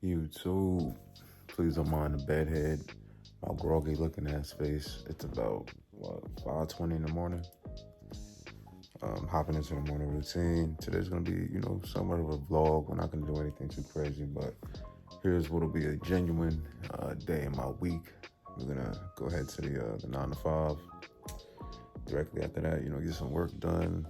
YouTube, please don't mind the bedhead, my groggy looking ass face. It's about 5:20 in the morning. Hopping into the morning routine. Today's gonna be, somewhat of a vlog. We're not gonna do anything too crazy, but here's what'll be a genuine day in my week. We're gonna go ahead to the 9 to 5. Directly after that, get some work done,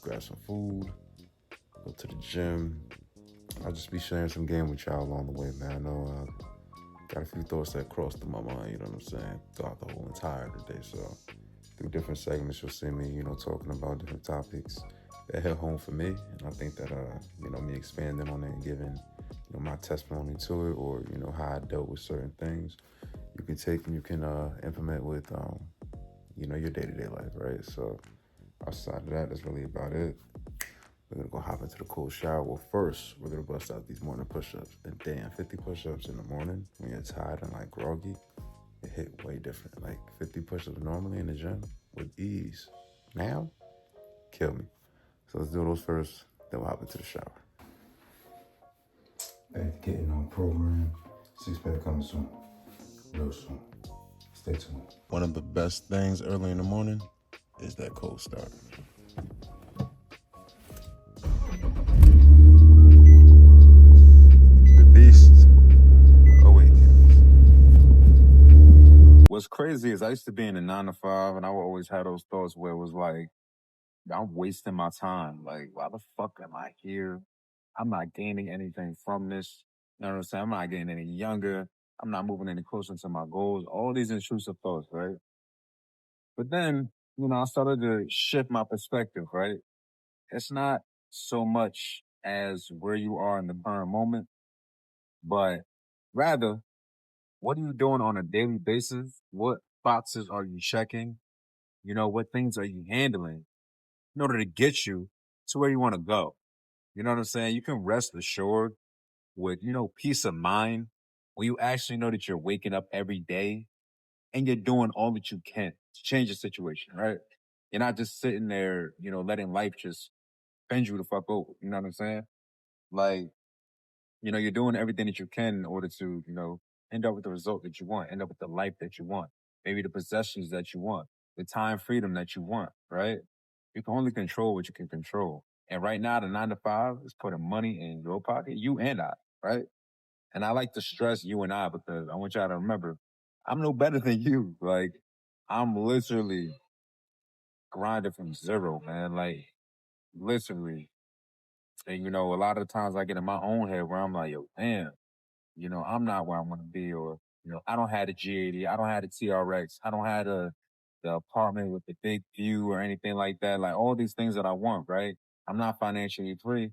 grab some food, go to the gym. I'll just be sharing some game with y'all along the way, man. I know got a few thoughts that crossed through my mind, you know what I'm saying, throughout the whole entire day. So through different segments, you'll see me, talking about different topics that hit home for me. And I think that, me expanding on it and giving, my testimony to it, or, how I dealt with certain things, you can take and you can implement with, your day-to-day life, right? So outside of that, that's really about it. We're gonna go hop into the cold shower. Well, first, we're gonna bust out these morning push-ups. And damn, 50 push-ups in the morning when you're tired and like groggy, it hit way different. Like 50 push-ups normally in the gym with ease. Now, kill me. So let's do those first, then we'll hop into the shower. Back to getting on program. Six-pack coming soon. Real soon. Stay tuned. One of the best things early in the morning is that cold start. The beast awakens. What's crazy is I used to be in a 9 to 5, and I would always have those thoughts where it was like, I'm wasting my time. Like, why the fuck am I here? I'm not gaining anything from this. You know what I'm saying? I'm not getting any younger. I'm not moving any closer to my goals. All these intrusive thoughts, right? But then, I started to shift my perspective, right? It's not so much as where you are in the current moment, but rather, what are you doing on a daily basis? What boxes are you checking? What things are you handling in order to get you to where you want to go? You know what I'm saying? You can rest assured with, peace of mind when you actually know that you're waking up every day and you're doing all that you can to change the situation, right? You're not just sitting there, letting life just bend you the fuck over. You know what I'm saying? Like, you're doing everything that you can in order to, end up with the result that you want, end up with the life that you want, maybe the possessions that you want, the time freedom that you want, right? You can only control what you can control. And right now, the 9 to 5 is putting money in your pocket, you and I, right? And I like to stress you and I because I want y'all to remember, I'm no better than you. Like, I'm literally grinding from zero, man. Like, literally. And, a lot of times I get in my own head where I'm like, yo, damn, I'm not where I want to be. Or, I don't have the G80. I don't have the TRX. I don't have the apartment with the big view or anything like that. Like, all these things that I want, right? I'm not financially free.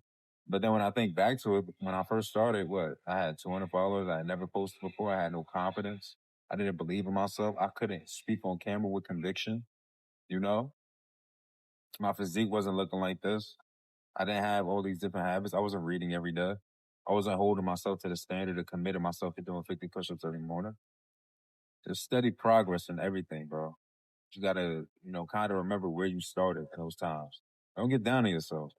But then when I think back to it, when I first started, I had 200 followers. I had never posted before. I had no confidence. I didn't believe in myself. I couldn't speak on camera with conviction. You know, my physique wasn't looking like this. I didn't have all these different habits. I wasn't reading every day. I wasn't holding myself to the standard of committing myself to doing 50 push-ups every morning. There's steady progress in everything, bro. You gotta, kind of remember where you started in those times. Don't get down on yourself.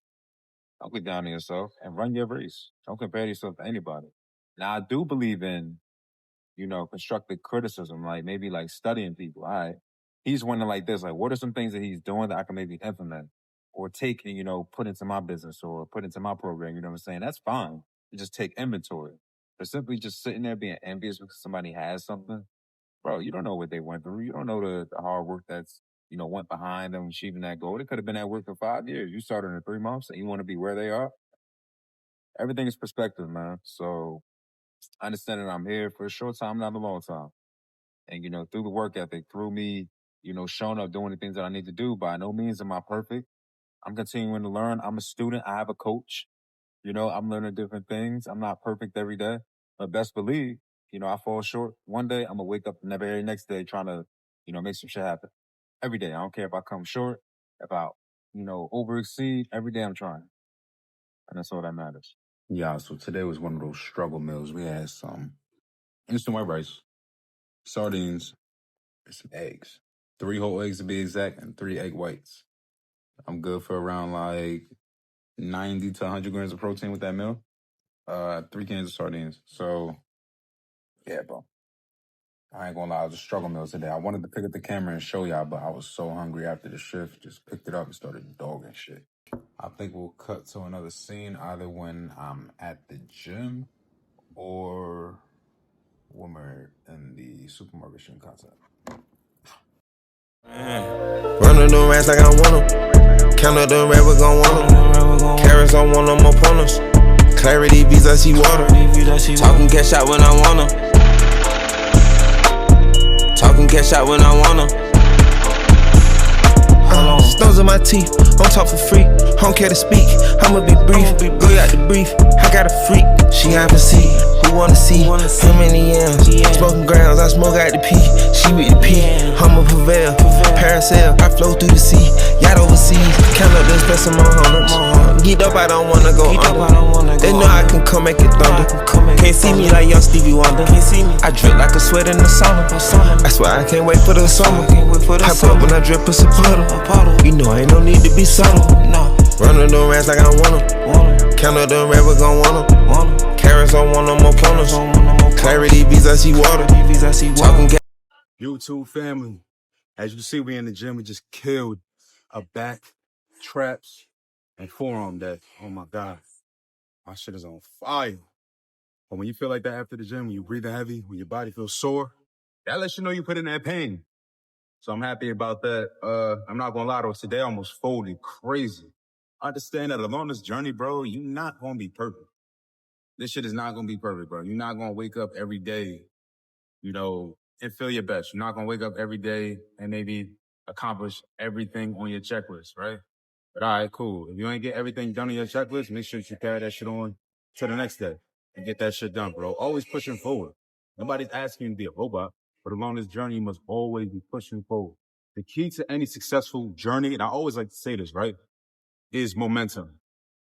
Don't get down on yourself and run your race. Don't compare yourself to anybody. Now, I do believe in, constructive criticism, like maybe like studying people. All right. He's wondering like this, like, what are some things that he's doing that I can maybe implement or take and, put into my business or put into my program? You know what I'm saying? That's fine. You just take inventory. But simply just sitting there being envious because somebody has something, bro, you don't know what they went through. You don't know the hard work that's, went behind them achieving that goal. It could have been at work for 5 years. You started in 3 months and you want to be where they are. Everything is perspective, man. So understanding I'm here for a short time, not a long time. And, through the work ethic, through me, showing up, doing the things that I need to do, by no means am I perfect. I'm continuing to learn. I'm a student. I have a coach. I'm learning different things. I'm not perfect every day, but best believe, I fall short. One day I'm gonna wake up the very next day trying to, make some shit happen. Every day. I don't care if I come short, if I, over exceed. Every day I'm trying. And that's all that matters. Yeah, so today was one of those struggle meals. We had some instant white rice, sardines, and some eggs. 3 whole eggs to be exact, and 3 egg whites. I'm good for around like 90 to 100 grams of protein with that meal. 3 cans of sardines. So yeah, bro. I ain't gonna lie, I was a struggle meal today. I wanted to pick up the camera and show y'all, but I was so hungry after the shift. Just picked it up and started dogging shit. I think we'll cut to another scene either when I'm at the gym or when we're in the supermarket shooting content. Running the rats like I want them. Count up the red, we gon' want them. Carrots, I want them opponents. Clarity, beats, I see water. Talking cash out when I want them. Talking cash out when I want them. Stones in my teeth, don't talk for free. Don't care to speak, I'ma be brief. Go out the brief, I got a freak. She haven't seen, who wanna see? How many M's? Smoking grounds, I smoke out the P. She with the P, I'ma prevail. Parasail, I flow through the sea. Yacht overseas, count up this best of my hundreds. Geeked up, I don't wanna go under. They know I can come make it thunder. Can't see me like young Stevie Wonder. I drip like a sweat in the sauna. That's why I can't wait for the summer. Hype up when I drip, it's a puddle. You know ain't no need to be subtle. Running the rats like I want them. Count up the red, we gon' want them. Carrots, I want them opponents. Clarity, beats, I see water. Talking YouTube family, as you see, we in the gym. We just killed a back, traps, and forearm deck. Oh my God, my shit is on fire. But when you feel like that after the gym, when you breathing heavy, when your body feels sore, that lets you know you put in that pain. So I'm happy about that. I'm not gonna lie though, today I almost folded crazy. Understand that along this journey, bro, you're not gonna be perfect. This shit is not gonna be perfect, bro. You're not gonna wake up every day, you know, and feel your best. You're not gonna wake up every day and maybe accomplish everything on your checklist, right? But all right, cool. If you ain't get everything done on your checklist, make sure you carry that shit on to the next day and get that shit done, bro. Always pushing forward. Nobody's asking you to be a robot, but along this journey, you must always be pushing forward. The key to any successful journey, and I always like to say this, right, is momentum.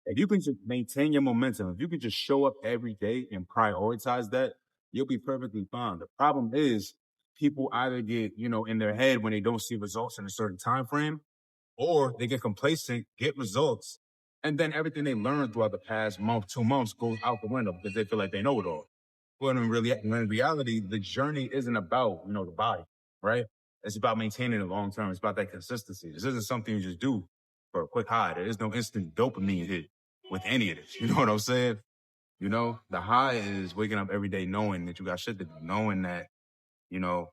If you can just maintain your momentum, if you can just show up every day and prioritize that, you'll be perfectly fine. The problem is people either get, you know, in their head when they don't see results in a certain time frame, or they get complacent, get results, and then everything they learned throughout the past month, 2 months goes out the window because they feel like they know it all. But in reality, the journey isn't about, you know, the body, right? It's about maintaining it long term. It's about that consistency. This isn't something you just do for a quick high. There is no instant dopamine hit with any of this. You know what I'm saying? You know, the high is waking up every day knowing that you got shit to do, knowing that, you know,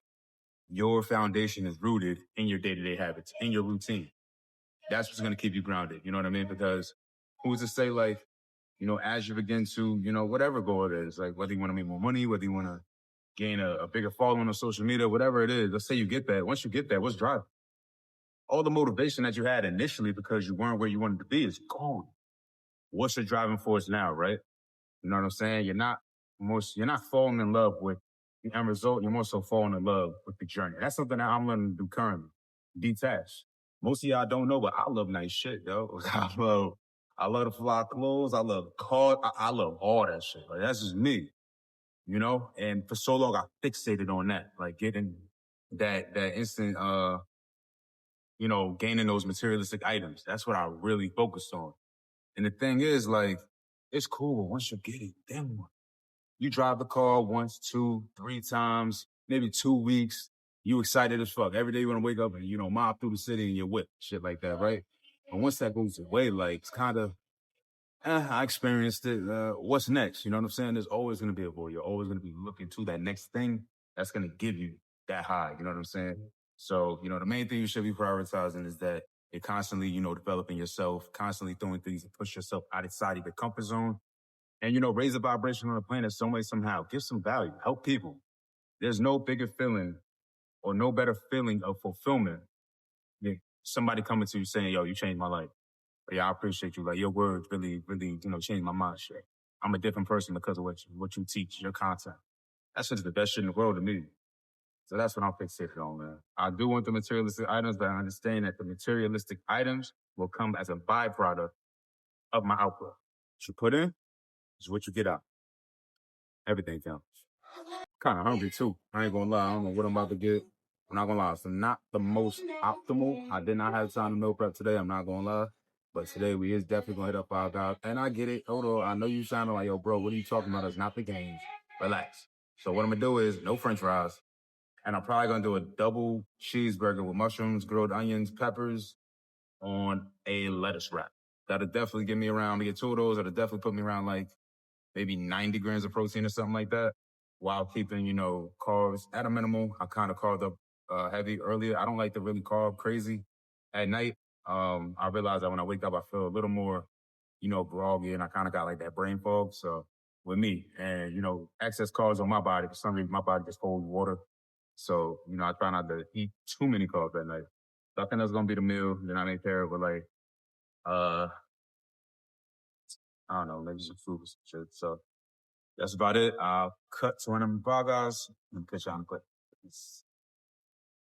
your foundation is rooted in your day-to-day habits, in your routine. That's what's going to keep you grounded. You know what I mean? Because who's to say, like, you know, as you begin to, you know, whatever goal it is, like whether you want to make more money, whether you want to gain a bigger following on social media, whatever it is, let's say you get that. Once you get that, what's driving? All the motivation that you had initially because you weren't where you wanted to be is gone. What's your driving force now, right? You know what I'm saying? You're not falling in love with the end result. You're more so falling in love with the journey. That's something that I'm learning to do currently. Detach. Most of y'all don't know, but I love nice shit, yo. I love the fly clothes. I love cars. I love all that shit. Like that's just me, you know. And for so long, I fixated on that, like getting that instant, you know, gaining those materialistic items. That's what I really focused on. And the thing is, like, it's cool, but once you get it, then what? You drive the car once, 2, 3 times, maybe 2 weeks. You excited as fuck. Every day you want to wake up and, you know, mob through the city in your whip, shit like that, right? And once that goes away, like, it's kind of, I experienced it. What's next? You know what I'm saying? There's always going to be a void. You're always going to be looking to that next thing that's going to give you that high. You know what I'm saying? So, you know, the main thing you should be prioritizing is that you're constantly, you know, developing yourself, constantly doing things to push yourself outside of your comfort zone. And, you know, raise the vibration on the planet some way, somehow. Give some value. Help people. There's no bigger feeling or no better feeling of fulfillment than somebody coming to you saying, yo, you changed my life. Or, yeah, I appreciate you. Like, your words really, really, you know, changed my mind. Shit. I'm a different person because of what you teach, your content. That's just the best shit in the world to me. So that's what I'm fixated on, man. I do want the materialistic items, but I understand that the materialistic items will come as a byproduct of my output. What you put in is what you get out. Everything counts. Kind of hungry too. I ain't gonna lie. I don't know what I'm about to get. I'm not gonna lie. It's not the most optimal. I did not have time to meal prep today. I'm not gonna lie. But today we is definitely gonna hit up Five Guys. And I get it. Hold on. I know you sounding like, yo, bro, what are you talking about? It's not the games. Relax. So what I'm gonna do is no French fries. And I'm probably gonna do a double cheeseburger with mushrooms, grilled onions, peppers on a lettuce wrap. That'll definitely get me around to get 2 of those. That'll definitely put me around like maybe 90 grams of protein or something like that, while keeping, carbs at a minimal. I kind of carved up heavy earlier. I don't like to really carb crazy at night. I realize that when I wake up, I feel a little more, groggy, and I kind of got like that brain fog. So with me and, excess carbs on my body, for some reason, my body just holds water. So, I try not to eat too many carbs at night. So I think that's going to be the meal. Then I didn't care, but like, I don't know, maybe some food or some shit. So that's about it. I'll cut to one of them burgers and put you on the clip.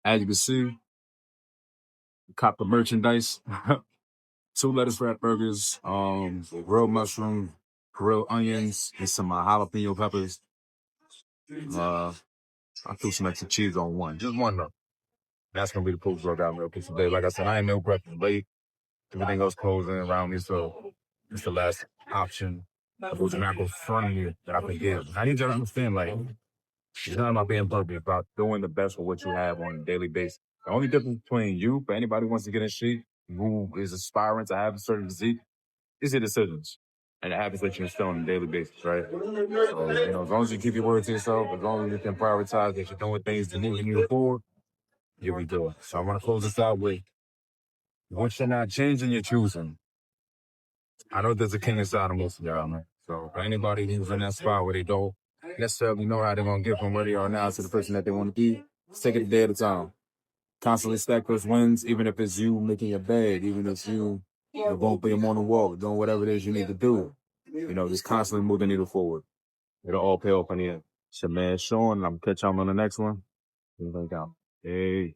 As you can see, cop the merchandise. 2 lettuce wrap burgers, grilled mushroom, grilled onions, and some jalapeno peppers. I threw some extra cheese on one. Just one though. That's gonna be the post workout meal piece today. Like I said, I ain't meal prepping late. Everything else closing around me, so it's the last option. Those macros in front of you that I can give. I need you to understand, like, it's not about being perfect, it's about doing the best with what you have on a daily basis. The only difference between you, for anybody who wants to get in shape, who is aspiring to have a certain physique, is your decisions and the habits that you instill on a daily basis, right? So, as long as you keep your word to yourself, as long as you can prioritize that you're doing things to move you forward, you'll be doing. So I want to close this out with, once you're not changing, you're choosing. I know there's a king inside of most of y'all, man. So for anybody who's in that spot where they don't necessarily know how they're going to get from where they are now to the person that they want to be, just take it a day at a time. Constantly stack those wins, even if it's you making your bed, even if you going for your morning walk, doing whatever it is you need to do. Just constantly moving the needle forward. It'll all pay off in the end. It's your man, Sean, and I'm going to catch y'all on the next one. Hey.